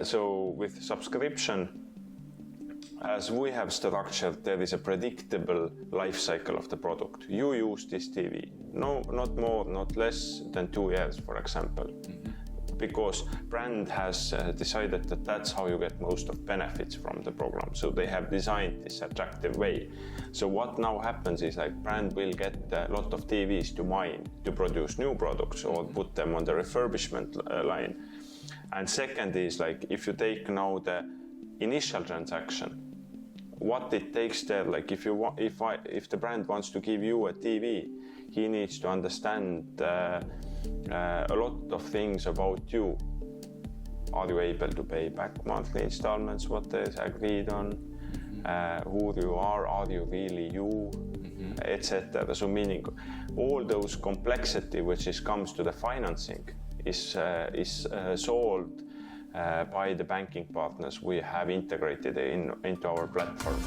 So with subscription, as we have structured, there is a predictable life cycle of the product. You use this TV, no, not more, not less than 2 years, for example. Because brand has decided that that's how you get most of benefits from the program. So they have designed this attractive way. So what now happens is like brand will get a lot of TVs to mine to produce new products or put them on the refurbishment line. And second is like if you take now the initial transaction, what it takes there, like if the brand wants to give you a TV, he needs to understand a lot of things about you. Are you able to pay back monthly installments, what is agreed on, who you are you really you, etc. So meaning all those complexity which comes to the financing is solved by the banking partners we have integrated into our platform.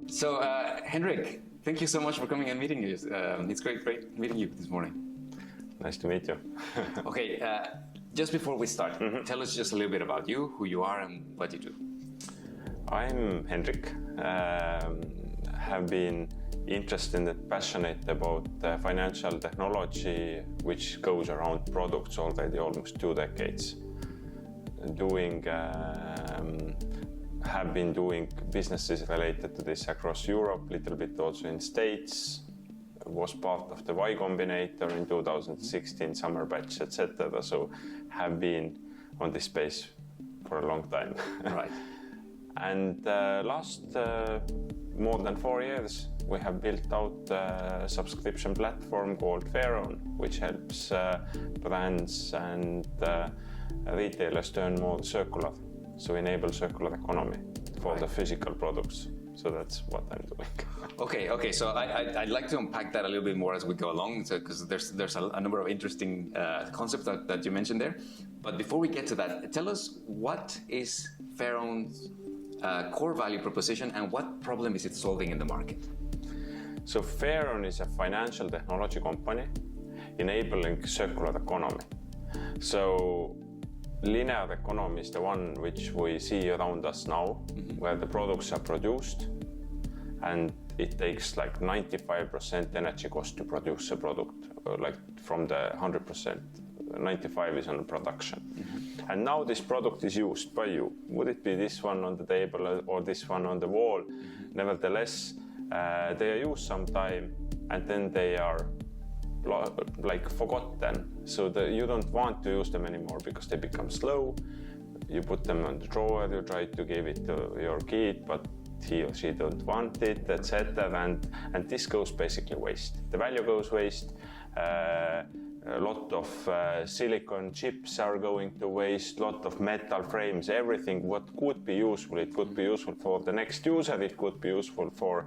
So, Hendrik, thank you so much for coming and meeting us. It's great meeting you this morning. Nice to meet you. Okay, just before we start, tell us just a little bit about you, who you are and what you do. I'm Hendrik. Have been interested and passionate about financial technology, which goes around products already almost 2 decades. Have been doing businesses related to this across Europe, little bit also in States. Was part of the Y Combinator in 2016 summer batch, etc. So have been on this space for a long time. Right. And last more than 4 years, we have built out a subscription platform called Fairown, which helps brands and retailers turn more circular. So enable circular economy for the physical products. So that's what I'm doing. Okay. So I'd like to unpack that a little bit more as we go along, because there's a number of interesting concepts that you mentioned there. But before we get to that, tell us what is Fairown's core value proposition and what problem is it solving in the market? So Fairown is a financial technology company enabling circular economy. So linear economy is the one which we see around us now, where the products are produced and it takes like 95% energy cost to produce a product, like from the 100%, 95 is on production. And now this product is used by you. Would it be this one on the table or this one on the wall? Nevertheless, they are used sometime and then they are like forgotten. So you don't want to use them anymore because they become slow. You put them on the drawer, you try to give it to your kid, but he or she don't want it, etc. And this goes basically waste. The value goes waste. A lot of silicon chips are going to waste, lot of metal frames, everything what could be useful. It could be useful for the next user, it could be useful for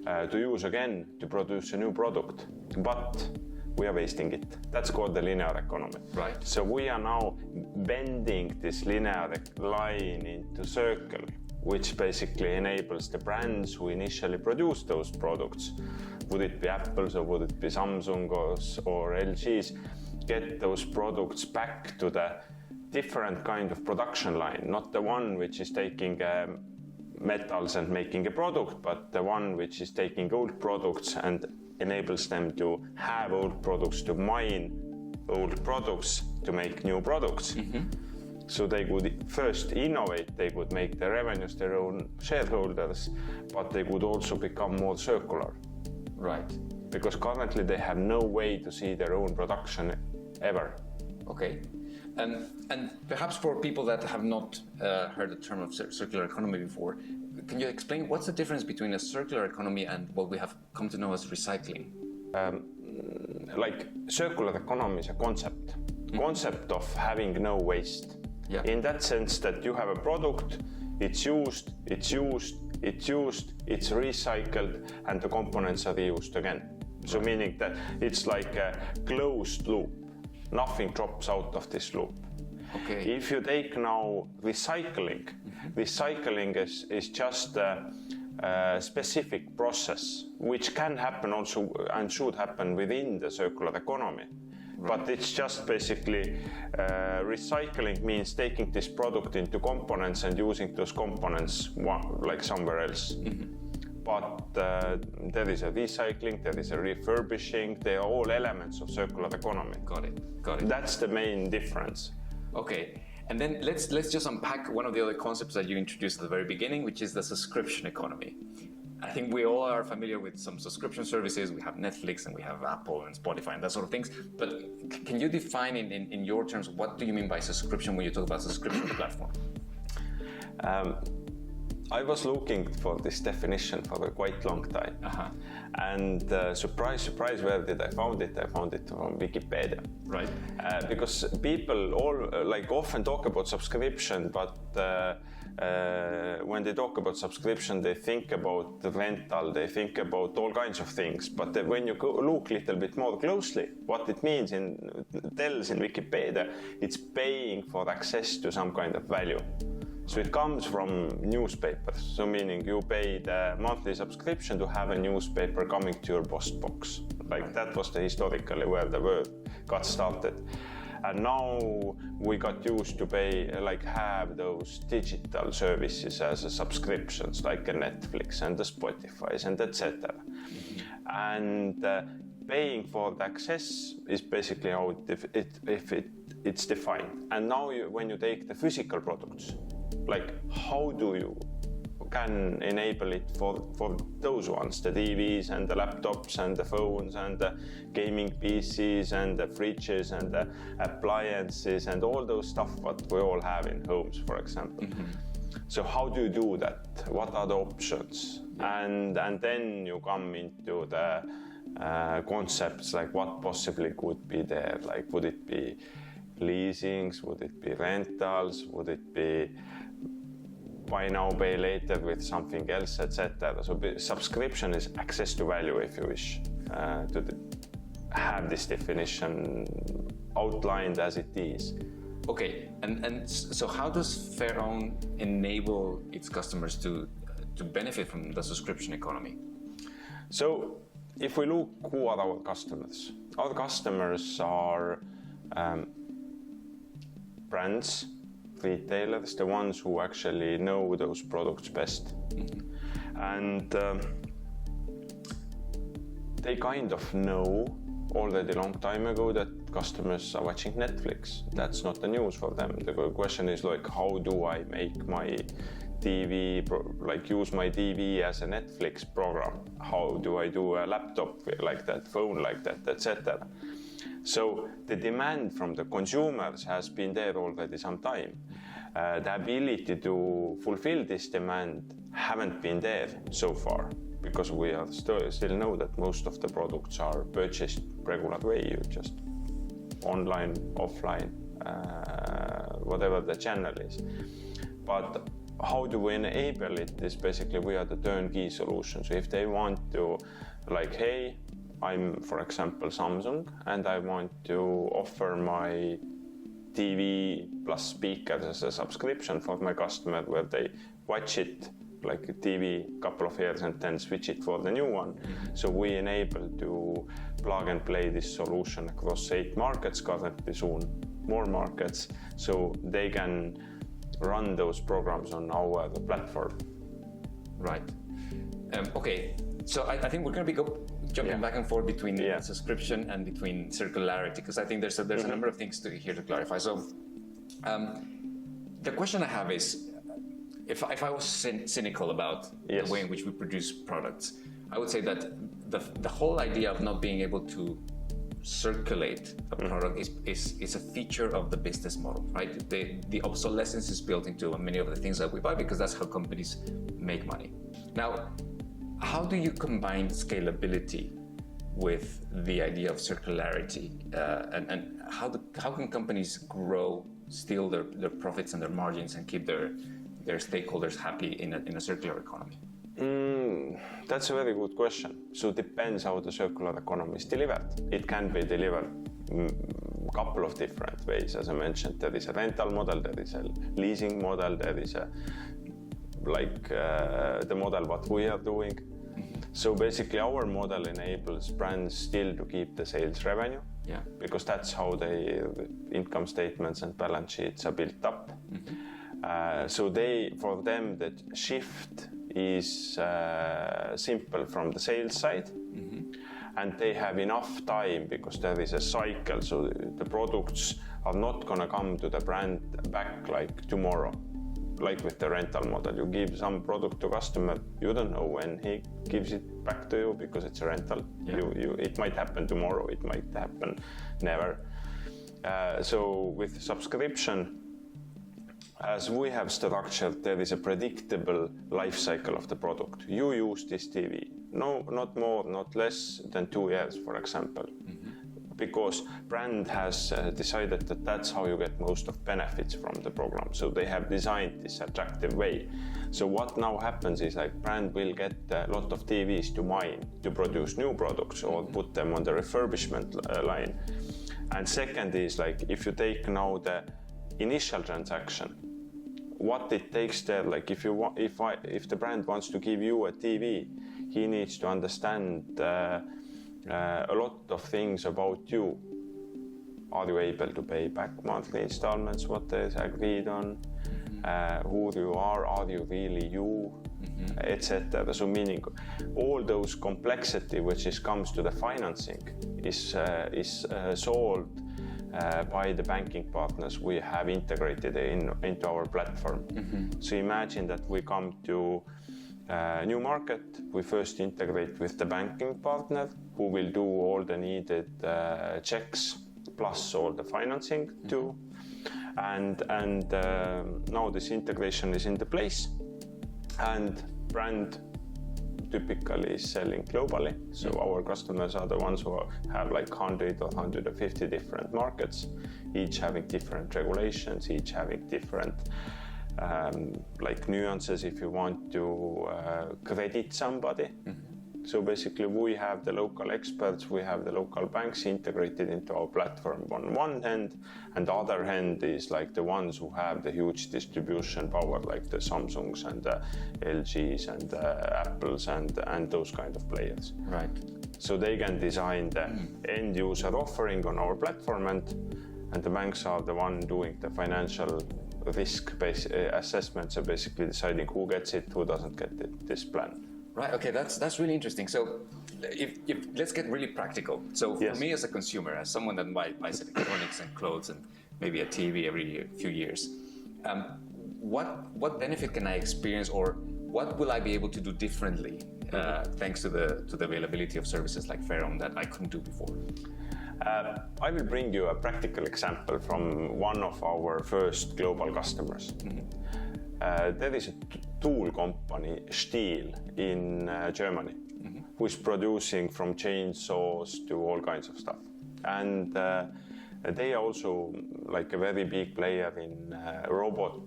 to use again to produce a new product. But we are wasting it. That's called the linear economy. Right. So we are now bending this linear line into circle, which basically enables the brands who initially produce those products, would it be Apple's or would it be Samsung's or LG's, get those products back to the different kind of production line, not the one which is taking metals and making a product, but the one which is taking old products and enables them to have old products, to mine old products to make new products. So they would first innovate, they would make the revenues their own shareholders, but they would also become more circular. Right. Because currently they have no way to see their own production ever. Okay. And perhaps for people that have not heard the term of circular economy before, can you explain what's the difference between a circular economy and what we have come to know as recycling? Like circular economy is a concept of having no waste. Yeah. In that sense that you have a product, it's used, it's recycled, and the components are reused again. So meaning that it's like a closed loop. Nothing drops out of this loop. Okay. If you take now recycling, recycling is just specific process, which can happen also and should happen within the circular economy. Right. But it's just basically recycling means taking this product into components and using those components like somewhere else. Mm-hmm. But there is a recycling, there is a refurbishing, they are all elements of circular economy. Got it. That's the main difference. Okay. And then let's just unpack one of the other concepts that you introduced at the very beginning, which is the subscription economy. I think we all are familiar with some subscription services. We have Netflix and we have Apple and Spotify and that sort of things. But can you define in your terms, what do you mean by subscription when you talk about subscription platform? I was looking for this definition for a quite long time. Uh-huh. And surprise, where did I found it? I found it on Wikipedia. Right. Because people often talk about subscription, but when they talk about subscription, they think about the rental, they think about all kinds of things. But when you look a little bit more closely, what it means tells in Wikipedia, it's paying for access to some kind of value. So it comes from newspapers, so meaning you pay the monthly subscription to have a newspaper coming to your post box. Like that was historically where the word got started. And now we got used to have those digital services as a subscriptions, like a Netflix and the Spotify and etc. And paying for the access is basically how it's defined. And now when you take the physical products, like how do you can enable it for those ones, the TVs and the laptops and the phones and the gaming PCs and the fridges and the appliances and all those stuff what we all have in homes, for example. Mm-hmm. So how do you do that? What are the options? And then you come into the concepts like what possibly could be there, like would it be leasings, would it be rentals, would it be buy now, pay later with something else, etc. So subscription is access to value, if you wish, to have this definition outlined as it is. Okay, and so how does Fairown enable its customers to benefit from the subscription economy? So if we look who are our customers are brands, retailers, the ones who actually know those products best. Mm-hmm. And they kind of know already a long time ago that customers are watching Netflix. That's not the news for them. The question is like, how do I make my TV, use my TV as a Netflix program? How do I do a laptop like that, phone like that, etc.? So the demand from the consumers has been there already some time. The ability to fulfill this demand haven't been there so far because we are still know that most of the products are purchased regular way, you just online, offline, whatever the channel is. But how do we enable it is basically we are the turnkey solution. So if they want to hey, I'm, for example, Samsung, and I want to offer my TV plus speakers as a subscription for my customer where they watch it like a TV couple of years and then switch it for the new one. So we enable to plug and play this solution across 8 markets, currently soon more markets, so they can run those programs on our platform. Right. Okay. So I think we're going to be jumping back and forth between subscription and between circularity, because I think there's a number of things here to clarify. So the question I have is, if I was cynical about the way in which we produce products, I would say that the whole idea of not being able to circulate a product is a feature of the business model, right? The obsolescence is built into many of the things that we buy because that's how companies make money. Now, how do you combine scalability with the idea of circularity, and how can companies grow, steal their profits and their margins, and keep their stakeholders happy in a circular economy? That's a very good question. So it depends how the circular economy is delivered. It can be delivered a couple of different ways. As I mentioned, there is a rental model, there is a leasing model, there is a like the model what we are doing. So basically our model enables brands still to keep the sales revenue, because that's how the income statements and balance sheets are built up. So for them the shift is simple from the sales side, and they have enough time because there is a cycle, so the products are not gonna come to the brand back like tomorrow. Like with the rental model, you give some product to customer, you don't know when he gives it back to you because it's a rental. It might happen tomorrow, it might happen never. So with subscription, as we have structured, there is a predictable life cycle of the product. You use this TV, no, not more, not less than 2 years, for example. Because brand has decided that that's how you get most of benefits from the program. So they have designed this attractive way. So what now happens is like brand will get a lot of TVs to mine to produce new products or put them on the refurbishment line. And second is like if you take now the initial transaction, what it takes there, like if the brand wants to give you a TV, he needs to understand a lot of things about you. Are you able to pay back monthly installments, what is agreed on, who you are you really you, etc. So meaning all those complexity which comes to the financing is solved by the banking partners we have integrated into our platform. So imagine that we come to new market, we first integrate with the banking partner who will do all the needed checks plus all the financing too. And now this integration is in the place, and brand typically is selling globally. So our customers are the ones who have like 100 or 150 different markets, each having different regulations, each having different like nuances if you want to credit somebody. So basically we have the local experts, we have the local banks integrated into our platform on one hand, and the other hand is like the ones who have the huge distribution power, like the Samsungs and the LGs and the Apples and those kind of players. Right. So they can design the end user offering on our platform, and the banks are the one doing the financial risk-based assessment, so basically deciding who gets it, who doesn't get it, this plan. Right. Okay, that's really interesting. So, if let's get really practical. So, for me as a consumer, as someone that buys electronics and clothes and maybe a TV every few years, what benefit can I experience, or what will I be able to do differently thanks to the availability of services like Fairown that I couldn't do before? I will bring you a practical example from one of our first global customers. There is a tool company, Stihl, in Germany, who is producing from chainsaws to all kinds of stuff. And they are also like a very big player in robot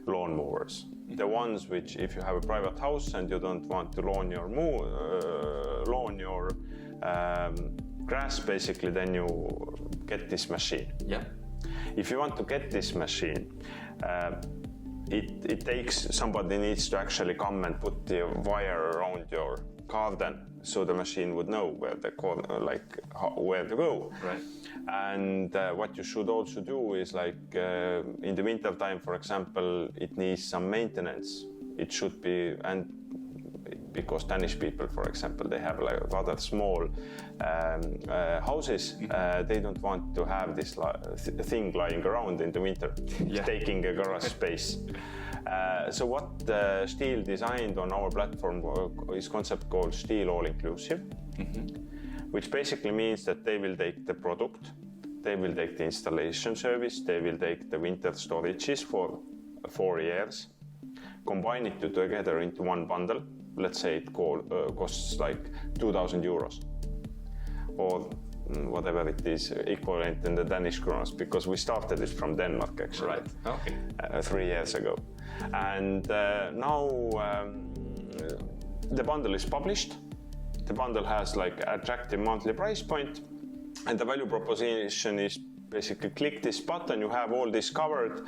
lawnmowers. The ones which, if you have a private house and you don't want to lawn your grass, basically, then you get this machine. Yeah. If you want to get this machine, it takes, somebody needs to actually come and put the wire around your garden so the machine would know where where to go. Right. And what you should also do is in the winter time, for example, it needs some maintenance. It should be, and because Danish people, for example, they have like rather small houses. They don't want to have this thing lying around in the winter, taking a garage space. So what Stihl designed on our platform is a concept called Stihl All-Inclusive, which basically means that they will take the product, they will take the installation service, they will take the winter storages for 4 years, combine it together into one bundle. Let's say it costs like 2,000 euros or whatever it is equivalent in the Danish kronas, because we started it from Denmark actually. Right. Okay. 3 years ago. And now the bundle is published. The bundle has like attractive monthly price point, and the value proposition is basically click this button, you have all this covered,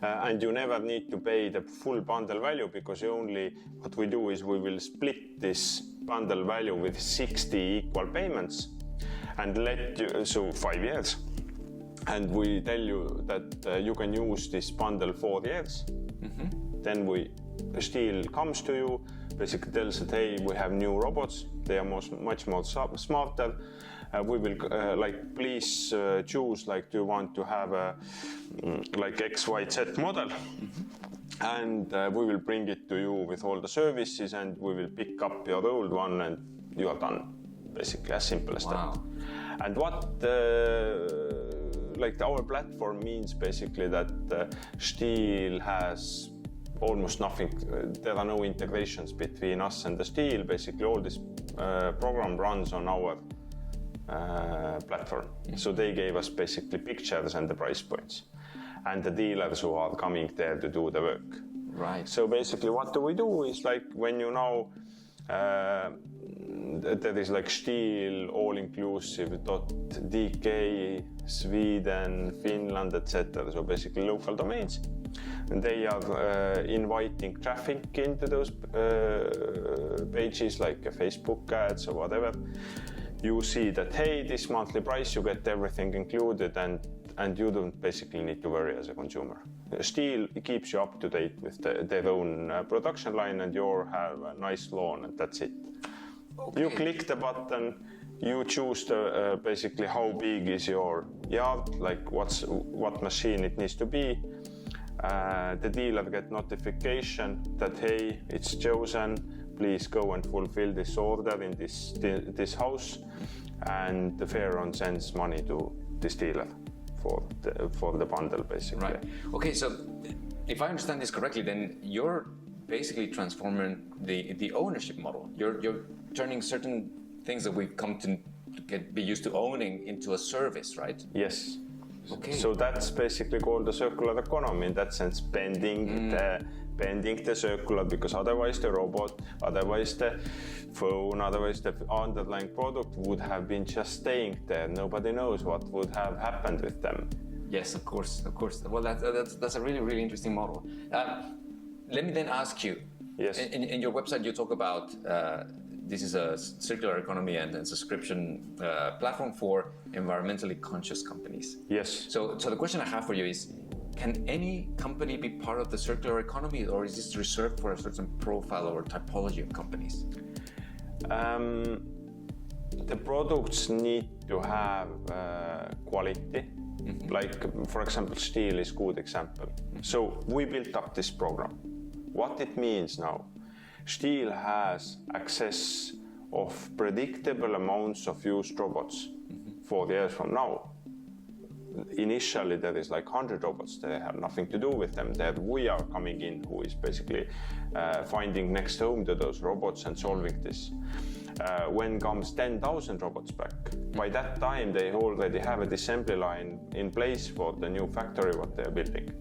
and you never need to pay the full bundle value, because what we do is we will split this bundle value with 60 equal payments and so 5 years. And we tell you that you can use this bundle 4 years. Then Stihl comes to you, basically tells that, hey, we have new robots, they are much more smarter. We will please choose, do you want to have a X, Y, Z model? And we will bring it to you with all the services, and we will pick up your old one, and you are done. Basically, as simple as that. And what our platform means basically that Stihl has almost nothing. There are no integrations between us and the Stihl. Basically, all this program runs on our platform. So they gave us basically pictures and the price points, and the dealers who are coming there to do the work. Right. So basically, what do we do is when you know there is Stihl all-inclusive.dk, Sweden, Finland, etc. So basically local domains. And they are inviting traffic into those pages, like Facebook ads or whatever. You see that, hey, this monthly price, you get everything included, and you don't basically need to worry as a consumer. Stihl keeps you up to date with their own production line, and you have a nice lawn, and that's it. Okay. You click the button, you choose basically how big is your yard, what machine it needs to be. The dealer gets notification that, hey, it's chosen, please go and fulfill this order in this house, and the Fairown sends money to this dealer for the bundle, basically. Right. Okay, so if I understand this correctly, then you're basically transforming the ownership model. You're turning certain things that we've come to be used to owning into a service, right? Yes. Okay. So that's basically called the circular economy, in that sense, bending the circular, because otherwise the robot, otherwise the phone, otherwise the underlying product would have been just staying there. Nobody knows what would have happened with them. Yes, of course. Well, that's a really, really interesting model. Let me then ask you. Yes. In your website, you talk about this is a circular economy and subscription platform for environmentally conscious companies. Yes. So the question I have for you is, can any company be part of the circular economy, or is this reserved for a certain profile or typology of companies? The products need to have quality. For example, Stihl is a good example. So we built up this program. What it means now, Stihl has access of predictable amounts of used robots 4 years from now. Initially, there is 100 robots. They have nothing to do with them. That we are coming in, who is basically finding next home to those robots and solving this. When comes 10,000 robots back, by that time they already have an assembly line in place for the new factory what they are building.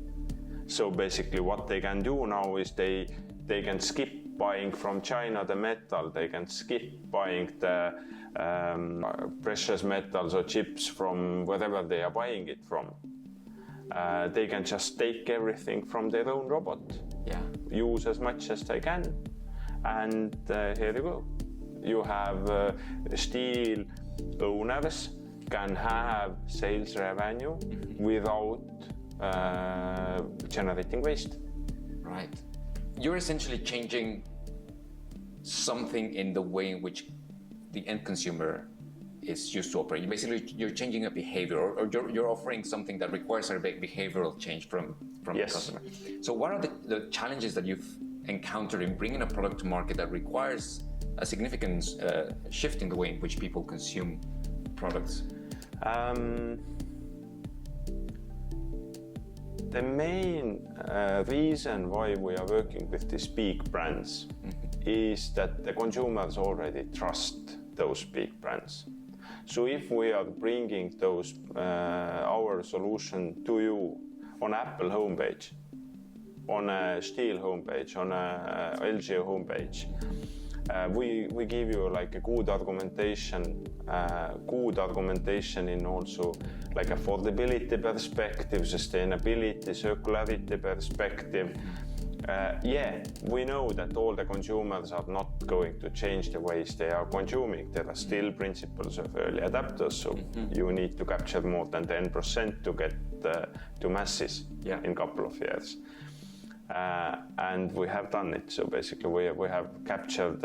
So basically, what they can do now is they can skip buying from China the metal. They can skip buying the precious metals or chips from wherever they are buying it from. They can just take everything from their own robot, use as much as they can, and here you go. You have Stihl owners can have sales revenue without generating waste. Right. You're essentially changing something in the way in which the end consumer is used to operate. Basically, you're changing a behavior, or you're offering something that requires a behavioral change from the customer. So what are the challenges that you've encountered in bringing a product to market that requires a significant shift in the way in which people consume products? The main reason why we are working with these big brands is that the consumers already trust those big brands. So if we are bringing those our solution to you on Apple homepage, on a Stihl homepage, on a LG homepage, We give you like a good argumentation in also like affordability perspective, sustainability, circularity perspective. Yeah, we know that all the consumers are not going to change the ways they are consuming. There are still principles of early adapters, so you need to capture more than 10% to get to masses in a couple of years. And we have done it. So basically we have captured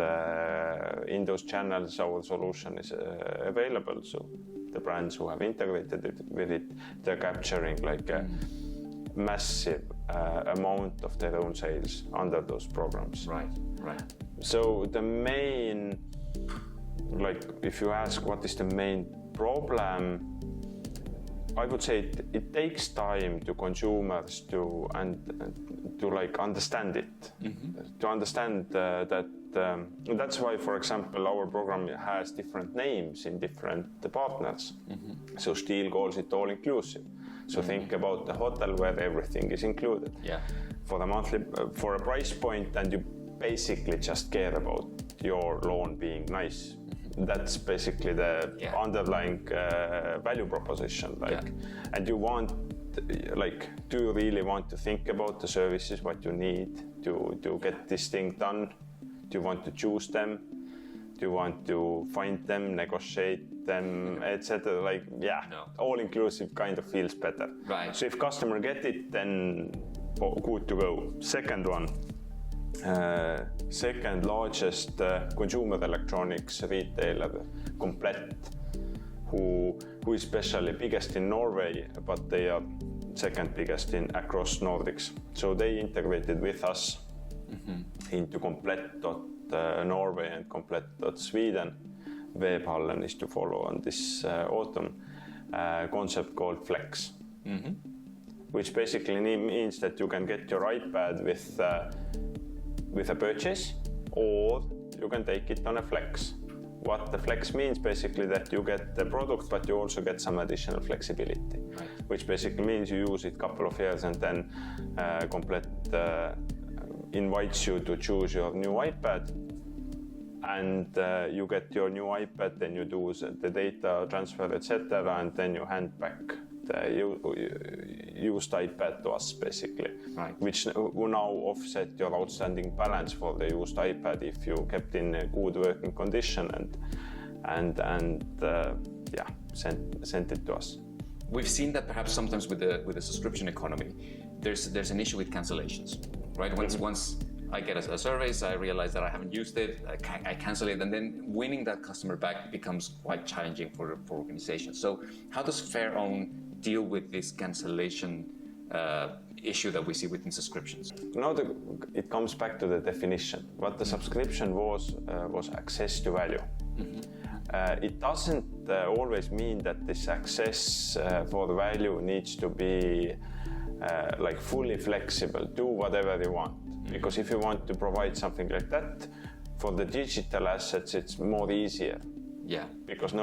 in those channels our solution is available. So the brands who have integrated it with it, they're capturing like a massive amount of their own sales under those programs. Right. So the main, like if you ask what is the main problem, I would say it takes time to consumers to like understand it, to understand that that's why, for example, our program has different names in different partners. So Steel calls it all inclusive. So think about the hotel where everything is included. For the monthly, for a price point, and you basically just care about your lawn being nice. That's basically the underlying value proposition. And you want, like, do you really want to think about the services, what you need to get this thing done? Do you want to choose them? Do you want to find them, negotiate them, etc.? Like, all-inclusive kind of feels better. Right. So if customer get it, then good to go. Second one. Second largest consumer electronics retailer, Komplett, who is especially biggest in Norway, but they are second biggest across Nordics. So they integrated with us into Komplett.Norway and Komplett.Sweden. Webhallen is to follow on this autumn. Concept called Flex, which basically means that you can get your iPad with a purchase, or you can take it on a flex. What the flex means, basically that you get the product, but you also get some additional flexibility, which basically means you use it a couple of years and then Komplett invites you to choose your new iPad, and you get your new iPad, then you do the data transfer, etc., and then you hand back the used iPad to us, basically, which will now offset your outstanding balance for the used iPad if you kept in a good working condition and sent it to us. We've seen that perhaps sometimes with the subscription economy, there's an issue with cancellations, right? Once I get a service, I realize that I haven't used it, I cancel it, and then winning that customer back becomes quite challenging for organizations. So how does Fairown deal with this cancellation issue that we see within subscriptions? Now it comes back to the definition. What the subscription was access to value. It doesn't always mean that this access for the value needs to be like fully flexible, do whatever you want. Because if you want to provide something like that, for the digital assets, it's more easier. Because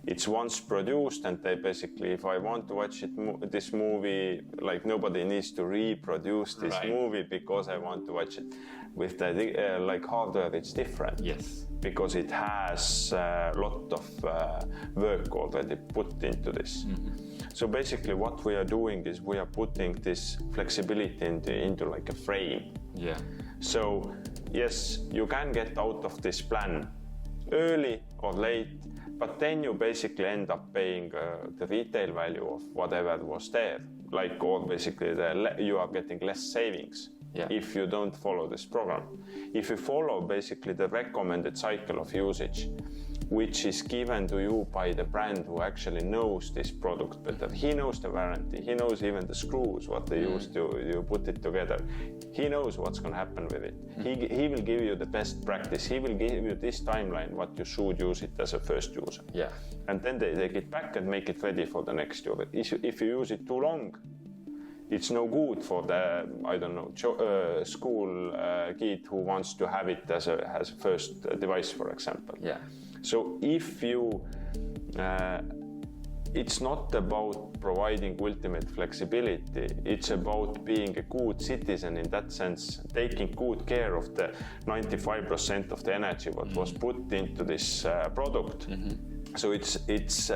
it's once produced, and they basically, if I want to watch this movie, like nobody needs to reproduce this movie because I want to watch it. With the hardware, it's different. Because it has a lot of work already put into this. So basically, what we are doing is we are putting this flexibility into like a frame. So yes, you can get out of this plan early or late, but then you basically end up paying the retail value of whatever was there, or basically you are getting less savings if you don't follow this program. If you follow basically the recommended cycle of usage, which is given to you by the brand who actually knows this product better. He knows the warranty, he knows even the screws, what they use to put it together. He knows what's going to happen with it. He will give you the best practice. He will give you this timeline, what you should use it as a first user. And then they take it back and make it ready for the next user. If you use it too long, it's no good for the, school kid who wants to have it as a first device, for example. So if you it's not about providing ultimate flexibility. It's about being a good citizen in that sense, taking good care of the 95% of the energy what was put into this product. So it's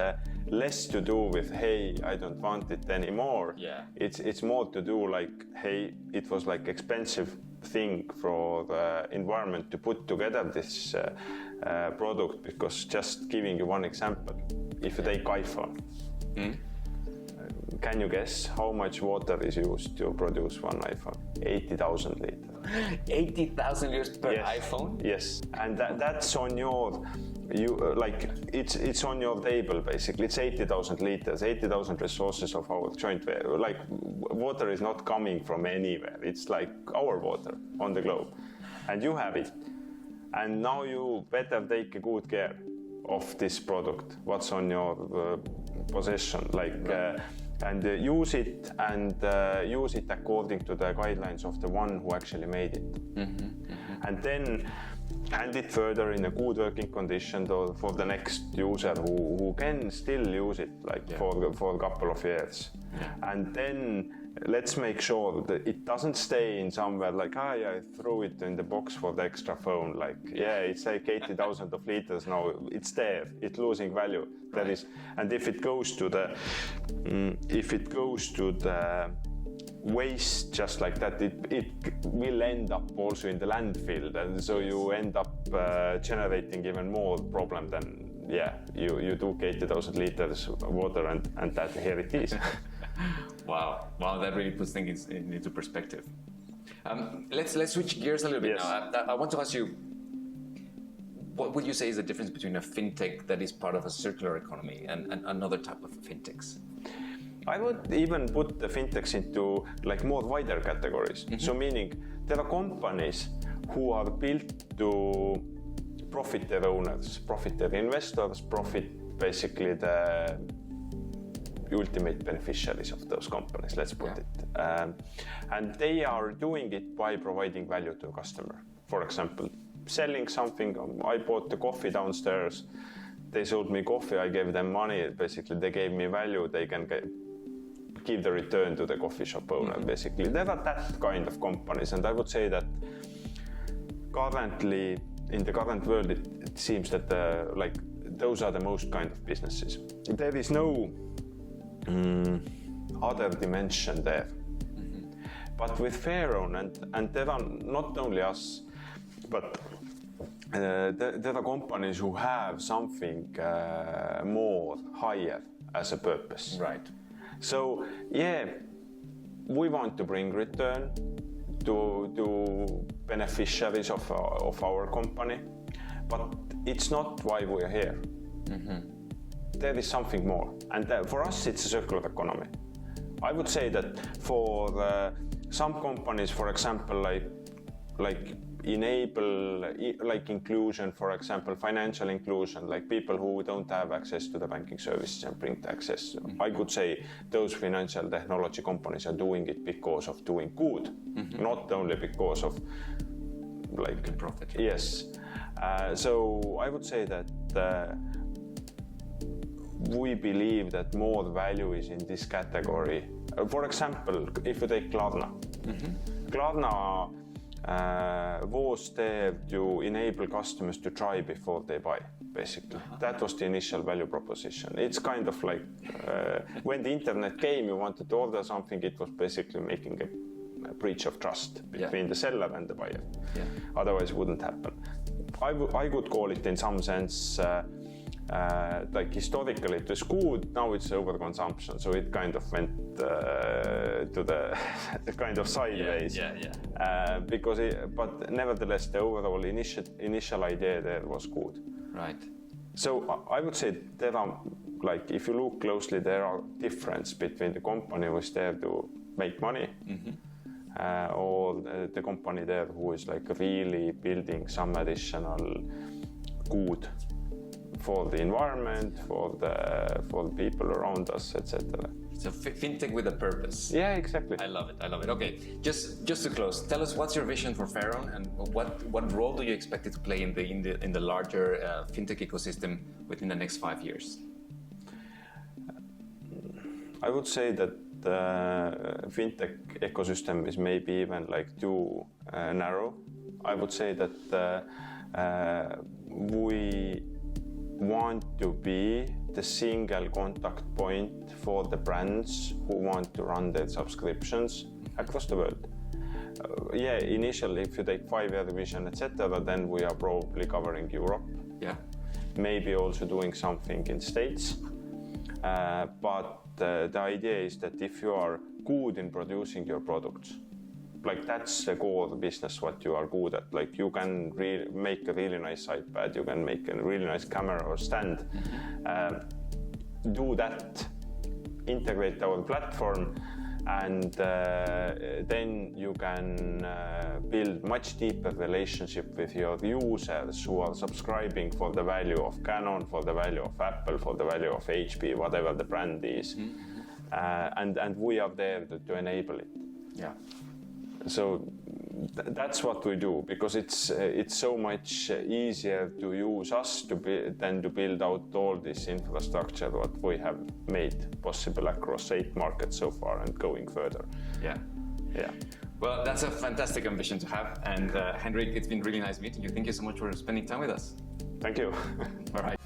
less to do with, hey, I don't want it anymore. Yeah. It's more to do like, hey, it was like expensive thing for the environment to put together this product, because just giving you one example, if you take iPhone, can you guess how much water is used to produce one iPhone? 80,000 liters. 80,000 liters per Yes. iPhone? Yes, and that's on your, it's on your table basically. It's 80,000 liters, 80,000 resources of our joint. Like water is not coming from anywhere. It's like our water on the globe, and you have it. And now you better take a good care of this product. What's on your possession, and use it according to the guidelines of the one who actually made it. And then hand it further in a good working condition for the next user who can still use it for a couple of years. And then let's make sure that it doesn't stay in somewhere like, I threw it in the box for the extra phone. Like, it's like 80,000 of liters now. It's there. It's losing value. That is, and if it goes to the, waste just like that, it will end up also in the landfill, and so you end up generating even more problem than you took 80,000 liters of water and that here it is. Wow, that really puts things into perspective. Let's switch gears a little bit now. I want to ask you, what would you say is the difference between a fintech that is part of a circular economy and another type of fintechs? I would even put the fintechs into like more wider categories. So meaning there are companies who are built to profit their owners, profit their investors, profit basically the ultimate beneficiaries of those companies, let's put it. And they are doing it by providing value to a customer. For example, selling something. I bought the coffee downstairs. They sold me coffee. I gave them money. Basically, they gave me value. They can give the return to the coffee shop owner. Basically, there are that kind of companies, and I would say that currently in the current world, it seems that those are the most kind of businesses. There is no other dimension there. But with Fairown, and there are not only us, but there are companies who have something more higher as a purpose. Right. So we want to bring return to beneficiaries of our company, but it's not why we're here. There is something more, and for us it's a circular economy. I would say that for some companies, for example, like enable inclusion, for example, financial inclusion, like people who don't have access to the banking services and bring the access. I could say those financial technology companies are doing it because of doing good, not only because of like profit. Yes. So I would say that we believe that more value is in this category. For example, if you take Klarna. Klarna was there to enable customers to try before they buy, basically. That was the initial value proposition. It's kind of like when the internet came, you wanted to order something, it was basically making a breach of trust between the seller and the buyer. Otherwise it wouldn't happen. I would call it in some sense like historically it was good, now it's overconsumption, so it kind of went to the kind of sideways. But nevertheless the overall initial idea there was good. Right. So I would say there are, like, if you look closely, there are difference between the company who is there to make money or the company there who is like really building some additional good for the environment, for the people around us, etc. So fintech with a purpose. Yeah, exactly. I love it. Okay, just to close, tell us what's your vision for Fairown, and what role do you expect it to play in the larger fintech ecosystem within the next 5 years? I would say that the fintech ecosystem is maybe even like too narrow. I would say that we want to be the single contact point for the brands who want to run their subscriptions across the world. Yeah, initially, if you take 5-year vision, etc., then we are probably covering Europe. Yeah. Maybe also doing something in States. But the idea is that if you are good in producing your products, like that's the core business what you are good at. Like you can make a really nice iPad, you can make a really nice camera or stand. Do that, integrate our platform, and then you can build much deeper relationship with your users who are subscribing for the value of Canon, for the value of Apple, for the value of HP, whatever the brand is. And we are there to enable it. Yeah. So that's what we do, because it's so much easier to use us than to build out all this infrastructure what we have made possible across 8 markets so far and going further. Yeah. Yeah. Well, that's a fantastic ambition to have. And Hendrik, it's been really nice meeting you. Thank you so much for spending time with us. Thank you. All right.